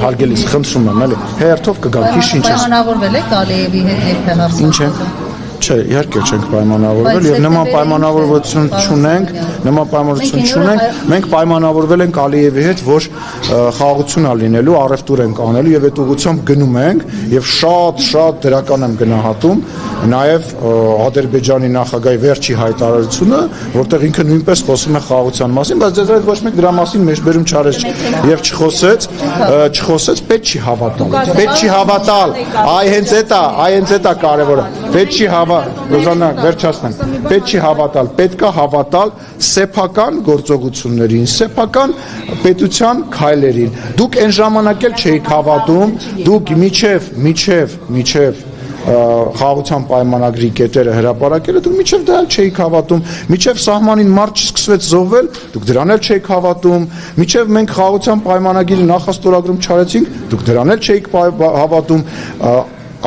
հարգելիս խնդրում եմ, էլի, հերթով կգանք, ինչ ես։ Պայմանավորվել եք Ալիևի հետ երբե հարցը։ Ինչ է։ Չէ, իհարկե չենք պայմանավորվել եւ նման պայմանավորվածություն չունենք, մենք պայմանավորվել ենք Ալիևի հետ, որ խաղաղություն ա լինելու, առևտուր ենք անելու եւ այդ ուղղությամբ գնում ենք եւ շատ դրական եմ գնահատում նաեւ Ադրբեջանի նախագահի վերջի հայտարարությունը, որտեղ ինքը նույնպես խոսում է խաղաղության մասին, բայց դեռ ոչ մեկ դրա մասին մեջբերում չարեց եւ չխոսեց, պետք չի հավատալ, այ հենց էտա կարևորը, պետք չի Ռոզանա, վերջացնեմ, պետք չի հավատալ, պետք է հավատալ սեփական գործողություններին, սեփական պետության քայլերին։ Դուք այն ժամանակ էլ չէիք հավատում, դուք միջև խաղաղության պայմանագրի կետերը հրապարակելը, դուք միջև դա էլ չէիք հավատում, միջև սահմանին մարդ չսկսվեց զոհվել, դուք դրան էլ չէիք հավատում, միջև մենք խաղաղության պայմանագրի նախաստորագրում չարեցինք, դուք դրան էլ չէիք հավատում,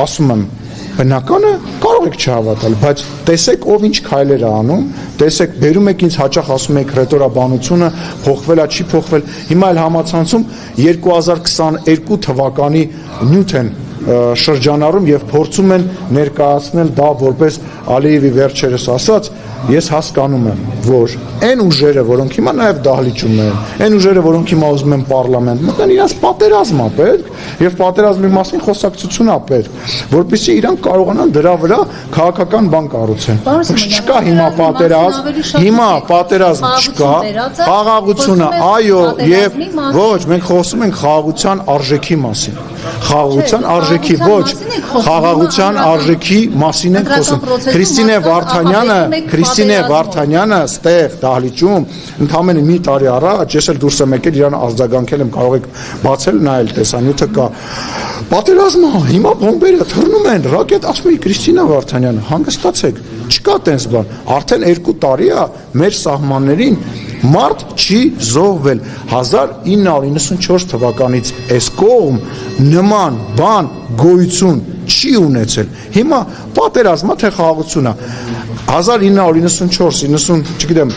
ասում եմ բնականը կարող եք չհավատալ, բայց տեսեք ով ինչ քայլեր է անում, տեսեք բերում եք ինձ հաճախ ասում եք ռետորաբանությունը փոխվել է, չի փոխվել, հիմա էլ համացանցում 2022 թվականի նյութ են շրջանառում եւ փորձում են ներկայացնել դա որպես Ալիևի վերջերս ասած, ես հասկանում եմ, որ այն ուժերը, որոնք հիմա նաև դահլիճում են, այն ուժերը, որոնք հիմա ուզում են պարլամենտ մտնեն, իրանց պատերազմ է պետք եւ պատերազմի մասին խոսակցություն է պետք, որպեսզի իրանք կարողանան դրա վրա քաղաքական բան կառուցեն։ Չկա հիմա պատերազմ չկա, խաղաղությունը, այո, եւ ոչ, մենք խոսում ենք խաղաղության արժեքի մասին։ Խաղաղության արժեքի ոչ, խաղաղության արժեքի մասին ենք խոսում։ Քրիստինե Վարդանյանը ստեղ դահլիճում ընդամենը մի տարի առաջ ես էլ դուրս եմ եկել իրան արձագանքել եմ, կարող եք բացել նայել տեսանյութը կա։ Պատերազմը հիմա բոմբերը թռնում են, ռակետ, ասում է Քրիստինե Վարդանյանը, հանգստացեք, չկա տենց բան, արդեն 2 տարի է մեր սահմաններին մարդ չի զոհվել 1994 թվականից այս կողմ նման բան գոյություն չի ունեցել։ Հիմա պատերազմը թե խաղաղությունն է 1994-90, չգիտեմ,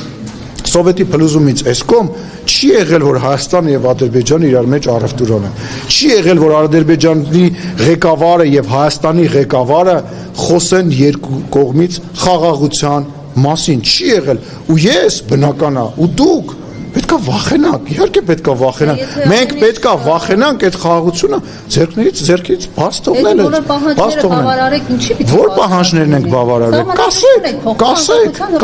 Սովետի փլուզումից այս կողմ չի եղել որ Հայաստանը եւ Ադրբեջանը իրար մեջ առևտուր ունեն։ Չի եղել որ Ադրբեջանի ղեկավարը եւ Հայաստանի ղեկավարը խոսեն երկու կողմից խաղաղության մասին, չի եղել։ Ու ես բնական է, ու դուք պետք է վախենանք, իհարկե պետք է վախենանք։ Մենք պետք է վախենանք այդ խաղաղությունը ձեռքից բաց թողնել։ Որ պահանջներն ենք բավարարել։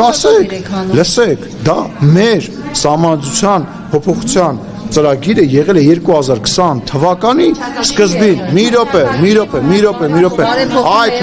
Կասեք, լսեք, դա մեր սահմանադրության փոփոխության ծրագիրը եղել է 2020 թվականի սկզբին։ Մի րոպե։ Այդ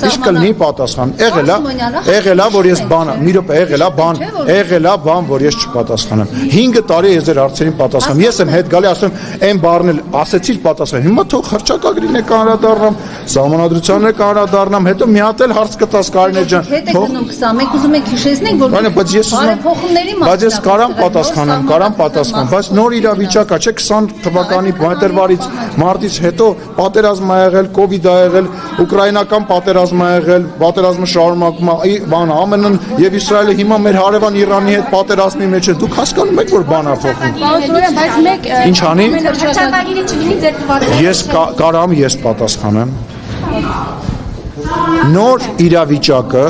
ինչ կլինի պատասխան։ Եղել է որ ես բան, մի րոպե, եղել է բան, որ ես չպատասխանեմ։ 5 տարի ես ձեր հարցերին պատասխանում։ Ես եմ հետ գալի, ասում եմ, այն բառն էլ ասեցիր պատասխան։ Հիմա թող հռչակագրին եք անդրադառնամ, սահմանադրությանն եք անդրադառնամ, հետո մի հատ էլ հարց կտաս Կարինե ջան։ Հետ եք գնում 20, մենք ուզում ենք հիշեցնենք, որ բարեփոխումների մասին։ Բայց ես կարամ պատասխանեմ, բայց նոր իրավիճակա չէ 20 թվականի փետրվարից մարտից հետո պատերազմ ա եղել, կովիդ ա եղել, ուկրաինական պատերազմ ա եղել, պատերազմը շարունակում է, բան ԱՄՆ-ն եւ Իսրայելը հիմա մեր հարևան Իրանի հետ պատերազմի մեջ են։ Դուք հասկանում եք որ բան ա փոխվում։ Բայց մեկ ինչ անի։ հռչակագիրը չլինի ձեր թվականը։ Ես կարամ ես պատասխանեմ։ Նոր իրավիճակը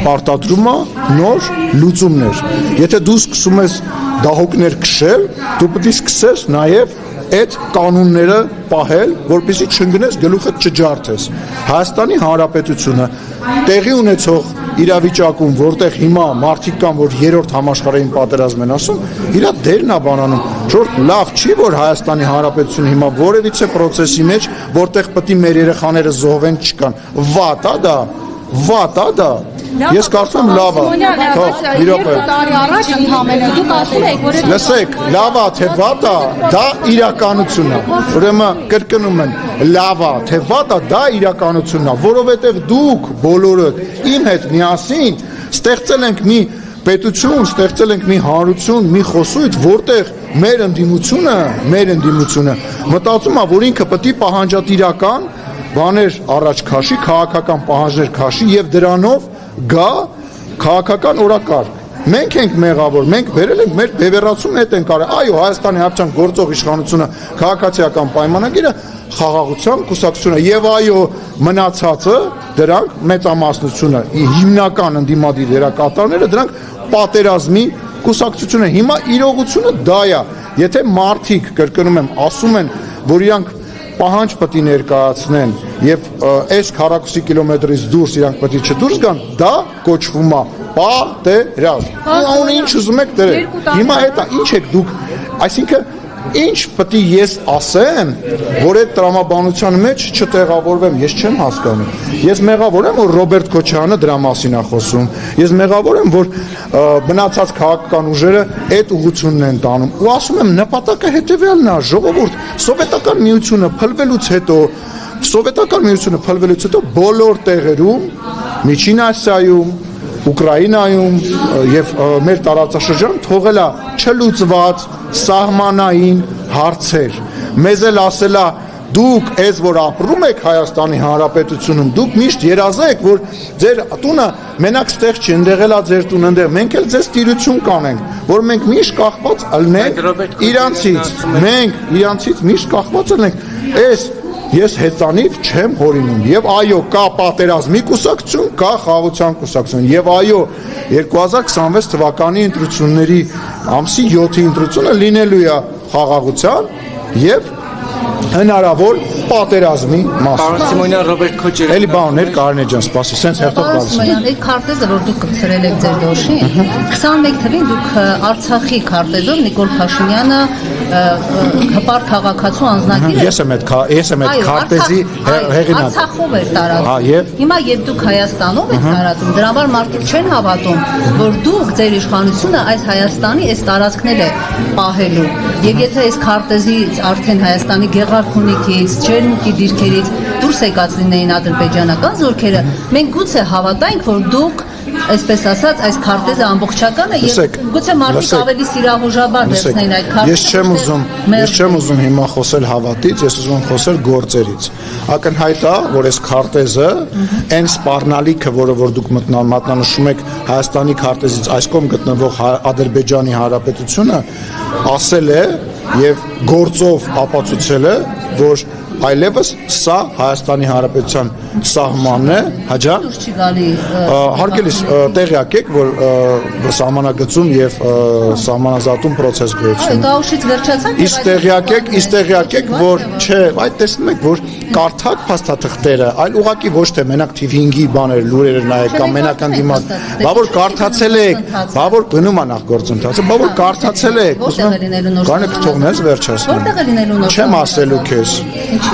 պարտադրում է նոր լուծումներ։ Եթե դու սկսում ես դահոկներ քշել, դու պետք է սկսես նաև այդ կանոնները պահել, որպեսզի չընկնես գլուխդ չջարդես։ Հայաստանի Հանրապետությունը տեղի ունեցող իրավիճակում, որտեղ հիմա մարդիկ կան, որ 3-րդ համաշխարհային պատերազմ են ասում, իր դերն է բանանում։ Շորտ լավ չի, որ Հայաստանի Հանրապետությունը հիմա որևիցե process-ի մեջ, որտեղ պետք է մեր երեխաները զոհվեն չկան։ Վատ է դա։ Ես կարծում եմ լավ է։ Թող մի րոպե։ Առաջ ընդհանրապես դուք ասում եք, որ Լսեք, լավ է թե վատ է, դա իրականությունն է։ Ուրեմն կրկնում եմ, լավ է թե վատ է, դա իրականությունն է, որովհետև դուք բոլորը իմ հետ միասին ստեղծել ենք մի պետություն, ստեղծել ենք մի հանրություն, մի խոսույթ, որտեղ մեր ընդդիմությունը մտածում է, որ ինքը պետք է պահանջատիրական բաներ առաջ քաշի, քաղաքական պահանջներ քաշի եւ դրանով գա քաղաքական օրակարգ։ մենք ենք մեղավոր, մենք վերել ենք մեր բևեռացումն հետ ենք արել։ Այո, Հայաստանի Հանրապետության գործող իշխանությունը քաղաքացիական պայմանագիրը խաղաղության կուսակցությունը եւ այո մնացածը դրանք մեծամասնությունը հիմնական ընդդիմադիր դերակատարները դրանք պատերազմի կուսակցությունը հիմա իրողությունը դա է եթե մարդիկ կրկնում եմ ասում են որ իրանք պահանջ պետք է ներկայացնեն եւ այս քառակուսի կիլոմետրից դուրս իրանք պետք է չդուրս գան դա կոչվում է պատերազմ ո՞ւն ինչ ուզում եք դրել հիմա հետա ինչ եք դուք այսինքն ինչ պետք է ես ասեմ որ այդ տրամաբանության մեջ չտեղավորվեմ ես չեմ հասկանում ես մեղավոր եմ որ Ռոբերտ Քոչարյանը դրա մասին է խոսում ես մեղավոր եմ որ մնացած քաղաքական ուժերը այդ ուղղությունն են տանում ու ասում եմ նպատակը հետեւյալն է ժողովուրդ սովետական միությունը փլվելուց հետո բոլոր տեղերում Միջին Ասիայում Ուկրաինայում եւ մեր տարածաշրջան թողել է չլուծված սահմանային հարցեր մեզ էլ ասելա դուք այս որ ապրում եք Հայաստանի Հանրապետությունում դուք միշտ երազեք որ ձեր տունը մենակ ստեղ չի ընդեղելա ձեր տունը ընդեղ մենք էլ ձեզ տիրություն կանենք որ մենք միշտ կախված ըլնենք իրանցից միշտ կախված ըլնենք այս Ես հեծանիվ չեմ հորինում եւ այո կա պատերազմի կուսակցություն կա խաղաղության կուսակցություն եւ այո 2026 թվականի ընտրությունների ամսի 7-ի ընտրությունը լինելու է խաղաղության եւ հնարավոր պատերազմի մաս։ Պարոն Սիմոնյան Ռոբերտ Քոչարյանը Էլի բաներ Կարինե ջան, սպասի, սենց հերթով գալիս։ Այդ քարտեզը որ դուք կցրել եք ձեր դոշին, 21 թվականին դուք Արցախի քարտեզով Նիկոլ Փաշինյանը հպարտ քաղաքացու անձնագիր Ես եմ այդ քարտեզի հեղինակ։ Արցախով էր տարածում։ Հիմա երբ դուք Հայաստանով եք տարածում, դրա համար մարդիկ չեն հավատում, որ դուք ձեր իշխանությունը այս Հայաստանի այս տարածքներ է պահելու։ Եվ եթե այս քարտեզից արդեն Հայաստանի Գեղարքունիքից, Չերնուկի դիրքերից դուրս եկած լինեին ադրբեջանական զորքերը, մենք գուցե հավատայինք, որ դուք այսպես ասած այս քարտեզը ամբողջական է եւ գուցե մարդիկ ավելի սիրահուժաբար վերցնեին այդ քարտեզը։ Ես չեմ ուզում հիմա խոսել հավատից, ես ուզում եմ խոսել գործերից։ Ակնհայտ է, որ այս քարտեզը այն սպառնալիքը, որը որ դուք մատնանշում եք Հայաստանի քարտեզից այս կողմ գտնվող Ադրբեջանի Հանրապետությունը ասել է եւ գործով ապացուցել է, որ այլևս սա Հայաստանի Հանրապետության սահմանն է, հաջա։ Հարգելիս տեղյակ եք, որ սահմանագծում եւ սահմանազատում process գործում։ Գաուշից վերջացան։ Իսկ տեղյակ եք, որ չէ, այդ տեսնում եք, որ կարդակ փաստաթղթերը, այլ ուղղակի ոչ թե մենակ TV 5-ի բաներ, լուրերը նայեք կամ մենակ անդիմաց, բա որ կարդացել եք, բա որ գնում է նախ գործընթացը, բա որ կարդացել եք, կանեք թողնես վերջացնեմ։ Որտեղ է լինելու նոր։ Չեմ ասելու քեզ։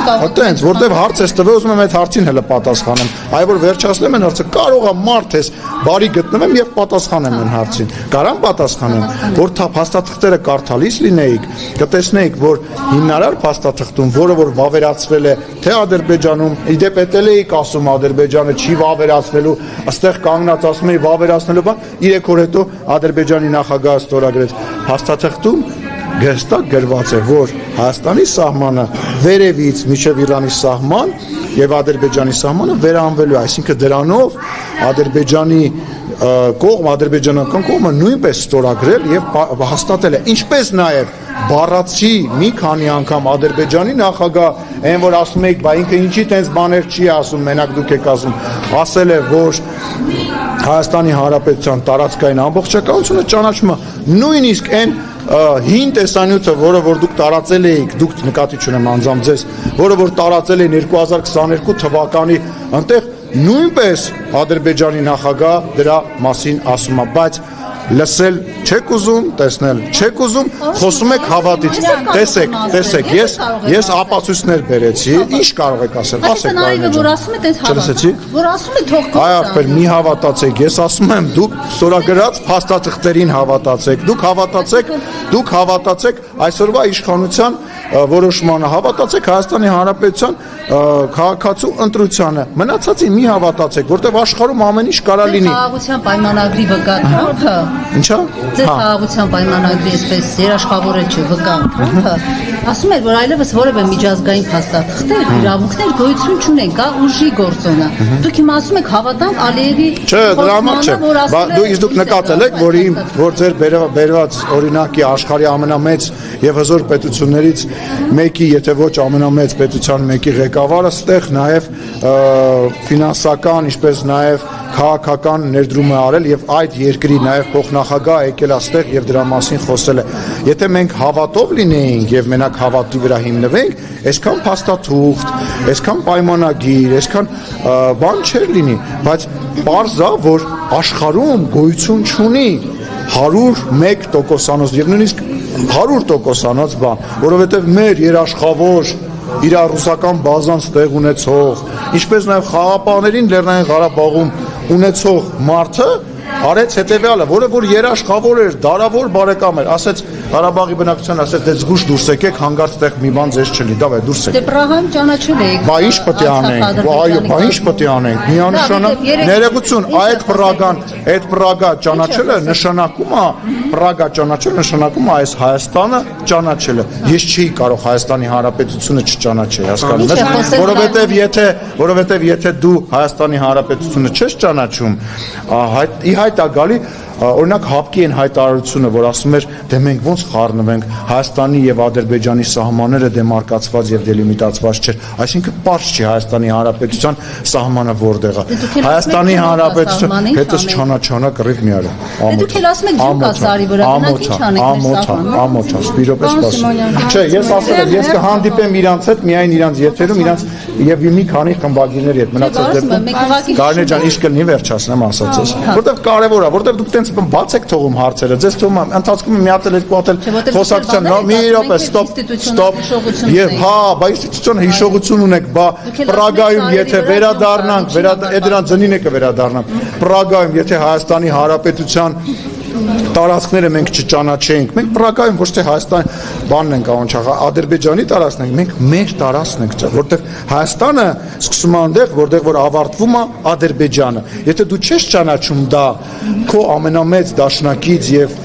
Այդտենց, որտեվ հարց ես տվել, ուզում եմ այդ հարցին հələ պատասխանեմ։ Այ որ վերջացնեմ այն հարցը, կարող է մարդ ես բարի գտնվեմ եւ պատասխանեմ այն հարցին։ Կարամ պատասխանեմ, որ փաստաթղթերը կարդալիս լինեիք, կտեսնեիք, որ հիմնարար փաստաթղթում, որը որ վավերացվել է թե Ադրբեջանում, իդեպ էլ էիք ասում Ադրբեջանը չի վավերացվելու, այստեղ կանգնած ասում էի վավերացնելու բան, 3 օր հետո Ադրբեջանի նախագահը ստորագրեց փաստաթղթում հստակ գրված է, որ Հայաստանի սահմանը վերևից մինչև Իրանի սահման եւ Ադրբեջանի սահմանը վերանվելու է, այսինքն դրանով Ադրբեջանի ադրբեջանական կողմը նույնպես ստորագրել եւ հաստատել է, ինչպես նաեւ բառացի մի քանի անգամ Ադրբեջանի նախագահ, այն որ ասում եք, բա ինքը ինչի տենց բաներ չի ասում, մենակ դուք եք ասում, ասել է, որ Հայաստանի Հանրապետության տարածքային ամբողջականությունը ճանաչում է նույնիսկ այն հին տեսանյութը, որը որ դուք տարածել էիք, դուք նկատի չունեմ անձամբ ձեզ, որը որ տարածել էին 2022 թվականի, այնտեղ նույնպես Ադրբեջանի նախագահ դրա մասին ասում է, բայց լսել չեք ուզում, տեսնել չեք ուզում, խոսում եք հավատից։ Տեսեք, ես ապացույցներ բերեցի, ինչ կարող եք ասել, ասեք Կարինե ջան։ Չլսեցի։ Որ ասում է թող Այ ախպեր, մի հավատացեք, ես ասում եմ, դուք ստորագրած փաստաթղթերին հավատացեք, դուք հավատացեք այսօրվա իշխանության որոշմանը, հավատացեք Հայաստանի Հանրապետության քաղաքացու ընտրությանը, մնացածին մի հավատացեք, որտեղ աշխարհում ամեն ինչ կարա լինի։ Խաղաղության պայմանագրի վկա Թրամփը Ինչա՞։ Ձեր խաղաղության պայմանագրի այսպես երաշխավորել չէ վկա Թրամփը ասում էր, որ այլևս որևէ միջազգային փաստաթղթեր, իրավունքներ գոյություն չունեն, կա ուժի գործոնը։ Դուք հիմա ասում եք հավատանք Ալիևի Չէ, դրա համար չէ։ Դուք նկատել եք, որ ձեր բերված օրինակի աշխարհի ամենամեծ եւ հզոր պետություններից մեկի, եթե ոչ ամենամեծ պետության մեկի ղեկավարը ստեղ նաեւ ֆինանսական, ինչպես նաեւ քաղաքական ներդրում է արել եւ այդ երկրի նաեւ փոխնախագահ եկել այստեղ եւ դրա մասին խոսել է։ Եթե մենք հավատով լինեինք եւ մենակ հավատի վրա հիմնվենք, այսքան փաստաթուղթ, այսքան պայմանագիր, այսքան բան չէր լինի, բայց պարզ է, որ աշխարհում գոյություն չունի 101% եւ նույնիսկ 100% բան, որովհետեւ մեր երաշխավոր իր ռուսական բազան ստեղ ունեցող, ինչպես նաև խաղապահներին Լեռնային Ղարաբաղում ունեցող մարդը արեց հետևյալը, որը որ երաշխավոր էր, դարավոր բարեկամ էր, ասեց Ղարաբաղի բնակչության ասեց, դե զգուշ դուրս եկեք, հանգարց տեղ մի բան ձեզ չլի, դավայ դուրս եկեք։ Դե Պրահայում ճանաչել եք։ Բա ինչ պետք է անենք։ Այո, բա ինչ պետք է անենք։ Միանշանակ ներեգություն, այդ Պրագա ճանաչելը նշանակում է, Պրագա ճանաչելը նշանակում է այս Հայաստանը ճանաչելը։ Ես չի կարող Հայաստանի Հանրապետությունը չճանաչել, հասկանում եք, որովհետև եթե դու Հայաստանի Հանրապետությունը չես ճանաչում, հայտ է գալի օրինակ հապկի են հայտարարությունը, որ ասում էր, դե մենք ոնց խառնվենք, Հայաստանի եւ Ադրբեջանի սահմանները դեմարկացված եւ դելիմիտացված չէր, այսինքն պարզ չի Հայաստանի Հանրապետության սահմանը որտեղ է։ Հայաստանի Հանրապետությունը հետս չանա կռիվ մի արա։ Դուք էլ ասում եք Ջուկասարի վրա, գնանք ինչ անենք մեր սահմանը։ Ամոթա, սպիրոպես սպասում։ Չէ, ես ասել եմ, ես կհանդիպեմ իրանց հետ, միայն իրանց եթերում, իրանց եւ մի քանի խմբագիրների հետ մնացած դեպքում։ Գարնե ջան, ինչ կլինի վերջացնեմ ասածս։ Որտեվ կարեւոր է, որտեվ դուք տենց բաց եք թողում հարցերը, ձեզ թվում է ընթացքում մի հատ էլ երկու հատ էլ խոսակցության, մի րոպե, ստոպ։ Եվ հա, բա ինստիտուցիոն հիշողություն ունեք, բա Պրագայում եթե վերադառնանք, դրան ձնին է կվերադառնանք։ Պրագայում եթե Հայաստանի Հանրապետության տարածքները մենք չճանաչենք, մենք Պրագայում ոչ թե Հայաստանի բանն ենք անչախ, Ադրբեջանի տարածքն ենք, մենք մեր տարածքն ենք, որտեղ Հայաստանը սկսում է այնտեղ, որտեղ որ ավարտվում է Ադրբեջանը։ Եթե դու չես ճանաչում դա քո ամենամեծ դաշնակից եւ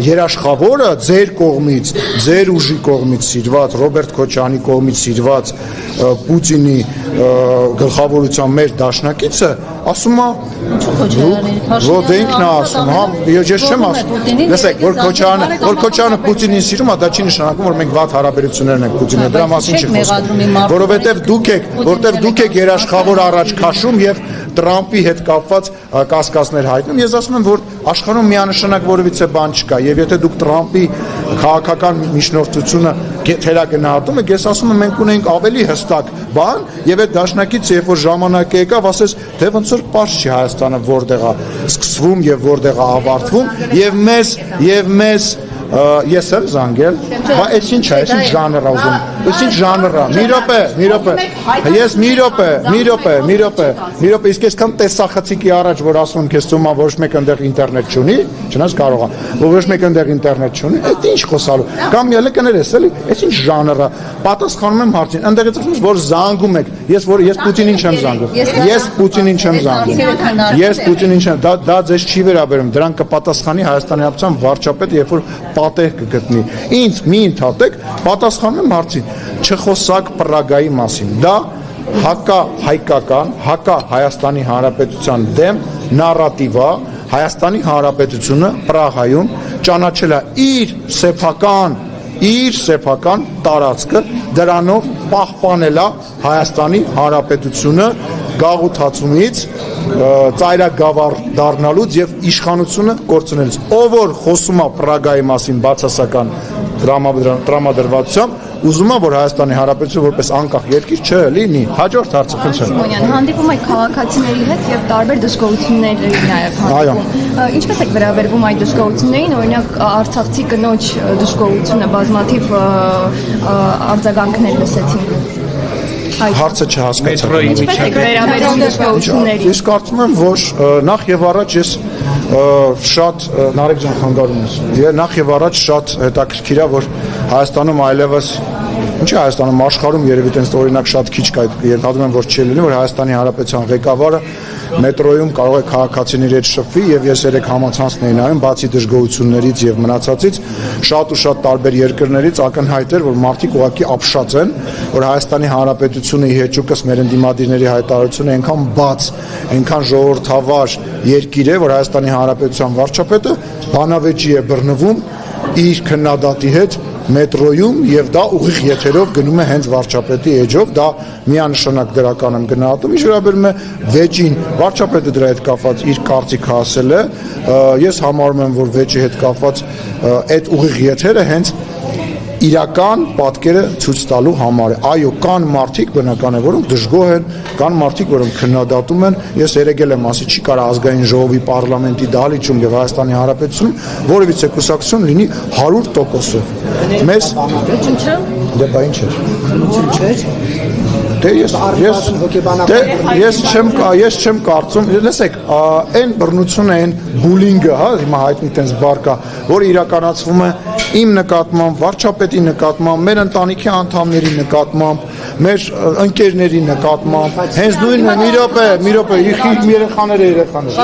երաշխավորը ձեր կողմից, ձեր ուժի կողմից սիրված, Ռոբերտ Քոչարյանի կողմից սիրված Պուտինի գլխավորության մեր դաշնակիցը ասում է որ ինքն է ասում, հա, ես չեմ ասում։ Լսեք, որ Քոչարյանը Պուտինին սիրում է, դա չի նշանակում, որ մենք վատ հարաբերություններ ունենք Պուտինի, դրա մասին չի խոսում։ Որովհետև դուք եք երաշխավոր առաջ քաշում եւ Տրամպի հետ կապված կասկածներ հայտնում։ Ես ասում եմ, որ աշխարհում միանշանակ որևիցե բան չկա, եւ եթե դուք Տրամպի քաղաքական միջնորդությունը թերագնահատում եք, ես ասում եմ, մենք ունենք ավելի հստակ բան, եւ այդ դաշնակից երբ որ ժամանակը եկավ, ասես, թե ոնց որ պարզ չի Հայաստանը որտեղ է սկսվում եւ որտեղ է ավարտվում, եւ մեզ ես եմ զանգել, բա այս ինչ է, այս ինչ ժանր է ուզում, այս ինչ ժանր է, մի րոպե, ես մի րոպե, իսկ այսքան տեսախցիկի առաջ, որ ասում եմ, քեզ թվում է ոչ մեկ այնտեղ ինտերնետ չունի, չնայած կարող է, որ ոչ մեկ այնտեղ ինտերնետ չունի, այդ ինչ խոսալու, կամ ելը կներես, էլի, այս ինչ ժանր է, պատասխանում եմ հարցին, այնտեղից ասում որ զանգում եք, ես Պուտինին չեմ զանգում, ես Պուտինին չեմ, դա ձեզ չի վերաբերում, դրան կպատասխանի Հայաստանի Հանրապետության վարչապետը, երբ որ պատեհ կգտնի։ Ինձ մի ընդհատեք, պատասխանում եմ հարցին, չխոսակ Պրագայի մասին։ Դա հակահայկական, հակահայաստանի Հանրապետության դեմ նարատիվ է, Հայաստանի Հանրապետությունը Պրահայում ճանաչել է իր սեփական տարածքը, դրանով պահպանել է Հայաստանի Հանրապետությունը գաղութացումից, ծայրագավառ դառնալուց եւ իշխանությունը կորցնելուց։ Ով որ խոսում է Պրագայի մասին բացասական տրամադրվածությամբ, ուզում է որ Հայաստանի Հանրապետությունը որպես անկախ երկիր չլինի։ Հաջորդ հարցը խնդրեմ։ Սիմոնյան, հանդիպում եք քաղաքացիների հետ եւ տարբեր դժգոհությունների նաեւ հանդիպում։ Ինչպես եք վերաբերվում այդ դժգոհություններին, օրինակ արցախցի կնոջ դժգոհությունը բազմաթիվ արձագանքներ լսեցին։ Հարցը չհասկացա։ Ինչպես եք վերաբերվում դժգոհություններին։ Ես կարծում եմ, որ նախ եւ առաջ ես շատ Նարեկ ջան խանգարում ես։ Նախ եւ առաջ շատ հետաքրքիր է, որ Հայաստանում այլևս Ինչի Հայաստանում աշխարհում երևի տենց օրինակ շատ քիչ կա, ենթադրում եմ որ չի լինի, որ Հայաստանի Հանրապետության ղեկավարը մետրոյում կարող է քաղաքացիների հետ շփվի եւ ես երեք համացանցն էի նայում, բացի դժգոհություններից եւ մնացածից, շատ ու շատ տարբեր երկրներից ակնհայտ էր, որ մարդիկ ուղղակի ապշած են, որ Հայաստանի Հանրապետությունը ի հեճուկս մեր ընդդիմադիրների հայտարարությունը այնքան բաց, այնքան ժողովրդավար երկիր է, որ Հայաստանի Հանրապետության վարչապետը բանավեճի է բռնվում իր քննադատի հետ մետրոյում եւ դա ուղիղ եթերով գնում է հենց վարչապետի էջով, դա միանշանակ դրական եմ գնահատում, ինչ վերաբերում է վեճին, վարչապետը դրա հետ կապված իր կարծիքը ասել է, ես համարում եմ, որ վեճի հետ կապված այդ ուղիղ եթերը հենց իրական պատկերը ցույց տալու համար է։ Այո, կան մարդիկ բնական է, որոնք դժգոհ են, կան մարդիկ, որոնք քննադատում են։ Ես երեգել եմ ասի, չի կարող ազգային ժողովի պարլամենտի դահլիճում եւ Հայաստանի Հանրապետությունում որևիցե կուսակցություն լինի 100%-ով։ Մեզ դե բա ինչ է։ Դե ես չեմ կարծում, լսեք, այն բռնությունը, այն բուլինգը, հա, հիմա հայտնի տենց բառ կա, որը իրականացվում է իմ նկատմամբ, վարչապետի նկատմամբ, մեր ընտանիքի անդամների նկատմամբ, մեր ընկերների նկատմամբ, հենց նույնն է, մի րոպե, երեխաները։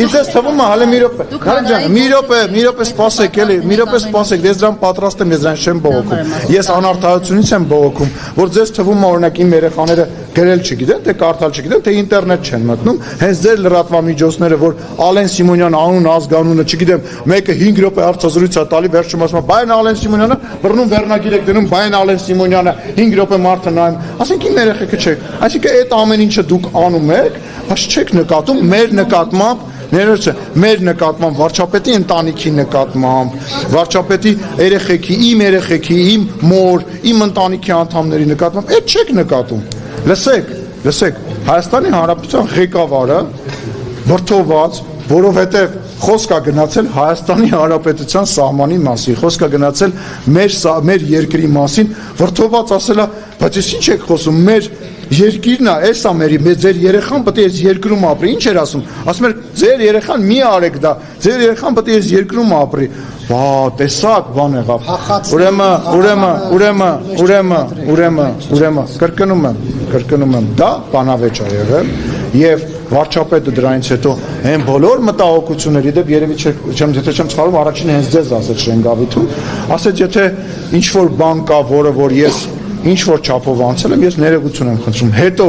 Ինձ էս թվում է, հələ մի րոպե սպասեք, էլի, մի րոպե սպասեք, ես դրան պատրաստ եմ, ես դրան չեմ բողոքում։ Ես անարդարությունից եմ բողոքում, որ ձեզ թվում է, օրինակ իմ երեխաները գրել չգիտեն, թե կարդալ չգիտեն, թե ինտերնետ չեն մտնում, հենց ձեր լրատվամիջոցները, որ Ալեն Սիմոնյան անուն ազգանունը, չգիտեմ, մեկը 5 րոպե հարցազրույց է տալի, վերջում ասում է, բայն Ալեն Սիմոնյանը, բռնում վերնագիր եք դնում, bayն Ալեն Սիմոնյանը 5 րոպե մարդը նայում, ասենք իմ երեխեքը չեք, այսինքն այդ ամեն ինչը դուք անում եք, բայց չեք նկատում մեր նկատմամբ մեր նկատմամբ վարչապետի ընտանիքի նկատմամբ, վարչապետի երեխեքի, իմ մոր, իմ ընտանիքի անդամների նկատմամբ, այդ չեք նկատում։ Լսեք, Հայաստանի Հանրապետության ղեկավարը վրդոված, որովհետև խոսք է գնացել Հայաստանի Հանրապետության սահմանի մասին, խոսք է գնացել մեր երկրի մասին, վրդոված ասել է, բայց ես ինչ եք խոսում, մեր երկիրն է, էս է ձեր երեխան պետք է այս երկրում ապրի, ինչ էր ասում էր, ձեր երեխան մի արեք դա, ձեր երեխան պետք է այս երկրում ապրի, վա, տեսակ բան եղավ, ուրեմն, կրկնում եմ, դա բանավեճ է եղել, և վարչապետը դրանից հետո հեն բոլոր մտահոգությունների դեպ երևի եթե չեմ սխալվում առաջին հենց ձեզ ասեց Շենգավիթում, ասեց եթե ինչ-որ բան կա, որ ես ինչ-որ չափով անցել եմ, ես ներողություն եմ խնդրում, հետո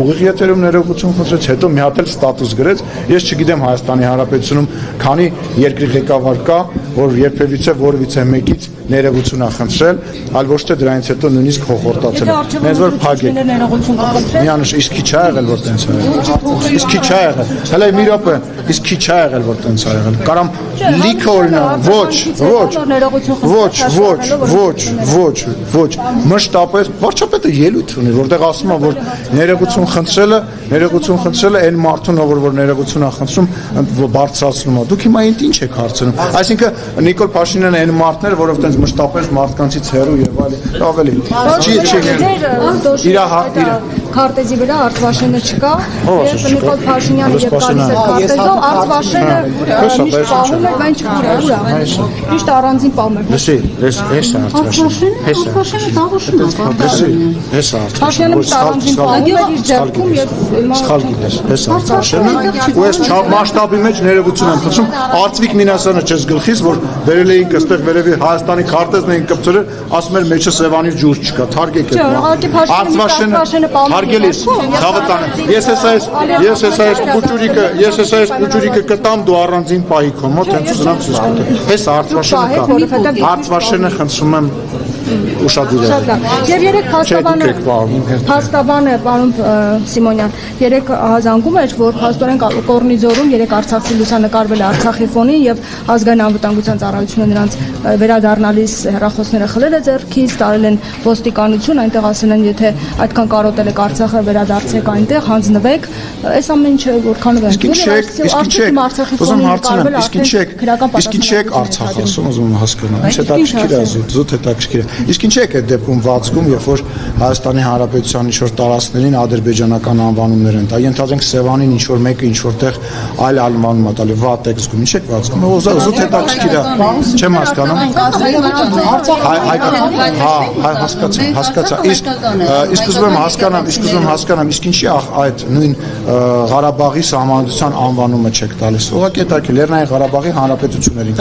ուղիղ եթերում ներողություն խնդրեց, հետո մի հատ էլ ստատուս գրեց, ես չգիտեմ Հայաստանի Հանրապետությունում քանի երկրի ղեկավար կա, որ երբևիցե որևիցե մեկից ներողություն է խնդրել, այլ ոչ թե դրանից հետո նույնիսկ հոխորտացել է։ Մենք որ փակեք։ Միանշ իսկ քիչ ա եղել որ տենց ա եղել։ Իսկ քիչ ա եղել։ Հələ մի րոպե, իսկ քիչ ա եղել որ տենց ա եղել։ Կարամ լիքը օրինակ, ոչ, մշտապես վարչապետը ելույթ ունի, որտեղ ասում է որ ներողություն խնդրելը այն մարդուն որ ներողություն է խնդրում բարձրացնում է։ Դուք հիմա ինչ եք հարցնում։ Այսինքն Նիկոլ Փաշինյանը այն մարդն էր, որով տենց մշտապես մարդկանցից հեռու եւ ավելի։ Քարտեզի վրա Արտվաշենը չկա, եւ Նիկոլ Փաշինյանը եւ գալիս էր քարտեզով, Արտվաշենը միշտ պահում էր, բայց չկա։ Միշտ առանձին պահում էր։ Լսի, էս Արտվաշենը դավոշում է։ Էս Փաշինյանը միշտ առանձին պահում էր իր ձեռքում եւ սխալ գիտես, էս Արտվաշենը ու ես մասշտաբի մեջ ներողություն եմ խնդրում, Արծվիկ Մինասյանը չես գլխից, որ վերել էինք այստեղ վերևի Հայաստանի քարտեզն էին կպցրել, ասում էր մեջը Սևանի ջուր չկա, թարգեք այդ։ Արտվաշենը հարգելիս, ցավտան։ Ես այս կուճուրիկը կտամ դու առանձին պահի քո մոտ, հենց սրանք ցույց կտամ։ Այս Արտվաշենը կա։ Արտվաշենը խնդրում եմ ուշադրել։ Եվ երեք փաստաբանը պարոն Սիմոնյան երեք հազանգում էր, որ փաստորեն Կորնիձորում երեք արցախցի լուսանկարվել է Արցախի ֆոնին եւ ազգային անվտանգության ծառայությունը նրանց վերադառնալիս հեռախոսները խլել է ձեռքից, տարել են ոստիկանություն, այնտեղ ասել են եթե այդքան կարոտել եք Արցախը վերադարձեք այնտեղ, հանձնվեք, այս ամեն ինչը որքանով է։ Իսկ ինչ եք Արցախ ասում, ուզում եմ հասկանալ։ Ինչ հետաքրքիր է, զուտ հետաքրքիր է։ Իսկ ինչ է այդ դեպքում վացքում, երբ որ Հայաստանի Հանրապետության ինչ-որ տարածքներին ադրբեջանական անվանումներ են տա, ենթադրենք Սևանին ինչ-որ մեկը ինչ-որտեղ այլ անվանում է տալի, վատ եք զգում, ինչ եք վացքում, զուտ հետաքրքիր է, չեմ հասկանում, հասկացա, իսկ ուզում եմ հասկանամ, իսկ ինչի այդ նույն Ղարաբաղի սահմանադրության անվանումը չեք տալիս, ուղղակի հետաքրքիր, Լեռնային Ղարաբաղի հանրապետություններին,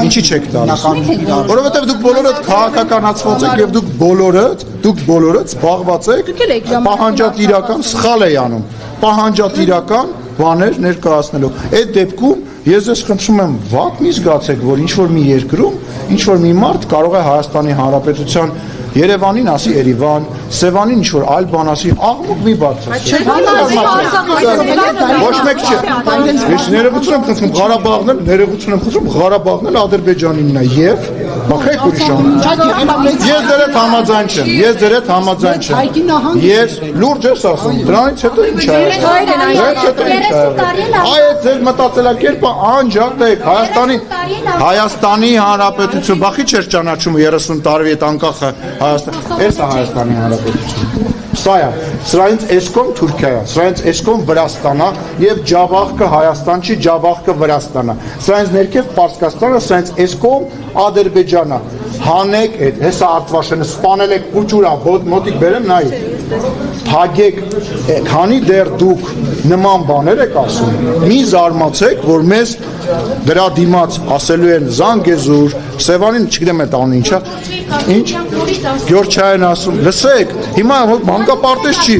ինչի չեք տալիս, որովհետև դուք բոլորդ քաղաքականացված եք եւ դուք բոլորդ զբաղված եք պահանջատիրական սխալ է անում, պահանջատիրական բաներ ներկայացնելով։ Այդ դեպքում ես ձեզ խնդրում եմ վատ մի զգացեք, որ ինչ-որ մի երկրում, ինչ-որ մի մարդ կարող է Հայաստանի Հանրապետության Երևանին ասի Երևան, Սևանին ինչ-որ այլ բան ասի, աղմուկ մի բարձրացնի։ Ոչ մեկ չէ։ Ես ներողություն եմ խնդրում, Ղարաբաղն էլ Ադրբեջանինն է եւ բախեք ուրիշ ան։ Ես ձեր հետ համաձայն չեմ։ Ես լուրջ ես ասում, դրանից հետո ինչ է։ Այդ ձեր մտածելակերպը անջատեք Հայաստանի Հանրապետություն, բախի չէր ճանաչում 30 տարի այդ անկախը Այս է Հայաստանի Հանրապետությունը։ Սա է, սրանից էսկոմ Թուրքիա է, սրանից էսկոմ Վրաստան է եւ ջավախքը Հայաստան չի, ջավախքը Վրաստան է։ Սրանից ներքև Պարսկաստանը, սրանից էսկոմ Ադրբեջան է։ Հանեք այդ, հեսա Արտվաշենը սպանել եք կուճուրա, մոտիկ բերեմ նայի։ Թագեք, քանի դեռ դուք նման բաներ եք ասում, մի զարմացեք, որ մեզ դրա դիմաց ասելու են Զանգեզուր, Սևանին, չգիտեմ այդ անունը ինչա, ինչ, Գյորջայան ասում, լսեք, հիմա մանկապարտեզ չի,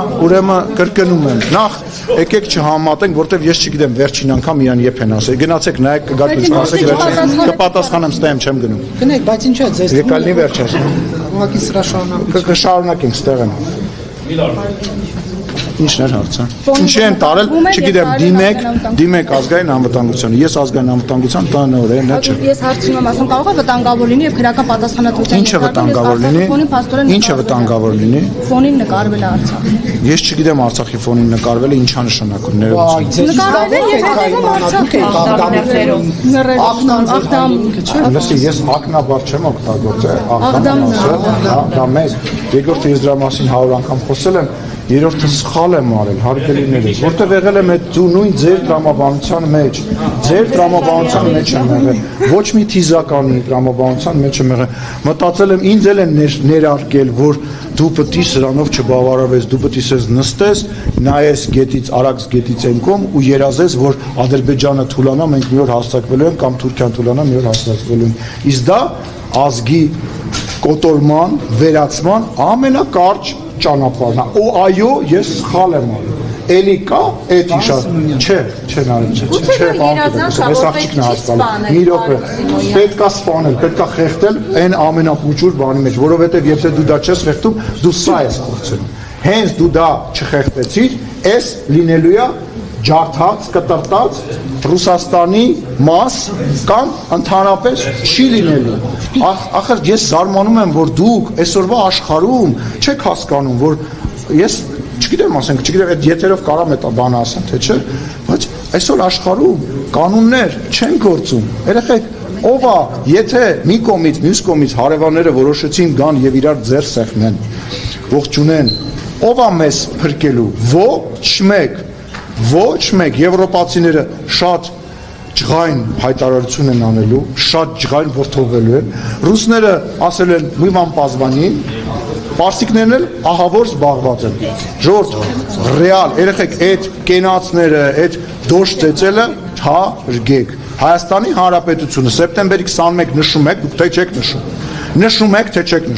ուրեմն կրկնում եմ, նախ եկեք չհամատենք, որտեվ ես չգիտեմ վերջին անգամ իրան եփ են ասել, գնացեք նայեք կգաք ինձ ասեք վերջին, կպատասխանեմ ստեմ չեմ գնում։ Գնեք, բայց ինչ է ձեզ։ Եկալնի վերջը։ Ուղղակի սրա շարունակենք։ Կշարունակենք ստեղ եմ։ Ինչն էր հարցը։ Ինչի են տարել, չգիտեմ, դիմեք ազգային անվտանգությանը։ Ես ազգային անվտանգության տնօրենն եմ, չէ։ Ես հարցնում եմ, ասում կարող է վտանգավոր լինի եւ քրեական պատասխանատվության։ Ինչը վտանգավոր լինի։ Ինչը վտանգավոր լինի։ Ֆոնին նկարվել է Արցախ։ Ես չգիտեմ Արցախի ֆոնին նկարվելը ինչա նշանակում ներողություն։ Նկարվել է եւ հետեւում Արցախ։ Լսի, ես ակնաբար չեմ օգտագործել, դա մեծ։ Երկրորդը ես դրա մասին 100 անգամ խոսել եմ, երրորդը սխալ եմ արել, հարգելիներս, որտեղ եղել եմ այդ նույն ձեր տրամաբանության մեջ եմ եղել, ոչ մի թիզականի տրամաբանության մեջ եմ եղել, մտածել եմ, ինձ էլ են ներարկել, որ դու պետք է սրանով չբավարարվես, դու պետք է սես նստես, նայես գետից, Արաքս գետից ենկոմ ու երազես, որ Ադրբեջանը թուլանա, մենք մի օր հաստատվելու ենք, կամ Թուրքիան թուլանա, մի օր հաստատվելու ենք, իսկ դա ազգի կոտորման, վերացման ամենակարճ ճանապարհն է։ Ու այո, ես սխալ եմ արել։ Էլի կա այդ իշա։ Չէ, նարել, չէ, այս աղջիկն է հասկանում։ Մի րոպե։ Պետքա սպանել, պետքա խեղդել այն ամենապուճուր բանի մեջ, որովհետև եթե դու դա չես խեղդում, դու սա ես փորձում։ Հենց դու դա չխեղդեցիր, այս լինելու է ջարդած, կտրտած Ռուսաստանի մաս կամ ընդհանրապես չի լինելու։ Ախր ես զարմանում եմ, որ դուք այսօրվա աշխարհում չեք հասկանում, որ ես չգիտեմ, ասենք, չգիտեմ, այդ եթերով կարամ այդ բանը ասեմ, թե չէ, բայց այսօր աշխարհում կանոններ չեն գործում։ Երեխեք, ով է, եթե մի կողմից, մյուս կողմից հարևանները որոշեցին գան եւ իրար ձեռ սեղմեն, ողջունեն, ով է մեզ փրկելու։ Ոչ մեկ եվրոպացիները շատ ջղայն հայտարարություն են անելու, շատ ջղայն որդովելու են, ռուսները ասել են մի ման պազվանին, պարսիկներն էլ ահավոր զբաղված են, ժորդ, ռեալ, երեխեք, այդ կենացները, այդ դոշ ծեծելը թարգեք, Հայաստանի Հանրապետությունը սեպտեմբերի 21 նշում եք, դուք թե չեք նշում եք, թե չեք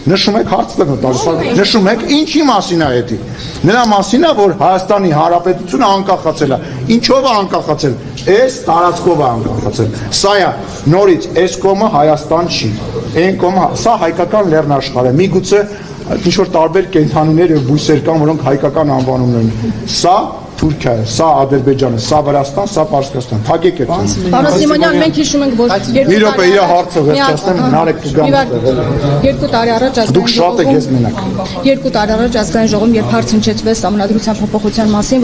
նշում եք հարց տալիս, նշում եք ինչի մասին է դա։ Նրա մասին է, որ Հայաստանի Հանրապետությունը անկախացել է։ Ինչով է անկախացել։ Այս տարածքով է անկախացել։ Սա է նորից այս կողմը Հայաստան չի։ Այն կողմը սա հայկական լեռնաշխարհ է։ Միգուցե ինչ որ տարբեր կենդանիներ եւ բույսեր կան, որոնք հայկական անվանումներ ունեն։ Սա Թուրքիա է, սա Ադրբեջան է, սա Վրաստան, սա Պարսկաստան։ Թագեք եք։ Պարոն Սիմոնյան, մենք հիշում ենք, որ մի րոպե իր հարցը վերջացնեմ, նարեկ կգամ։ 2 տարի առաջ դուք շատ եք ես մենակ։ 2 տարի առաջ ազգային ժողովում երբ հարց հնչեցվեց համանդրության փոփոխության մասին,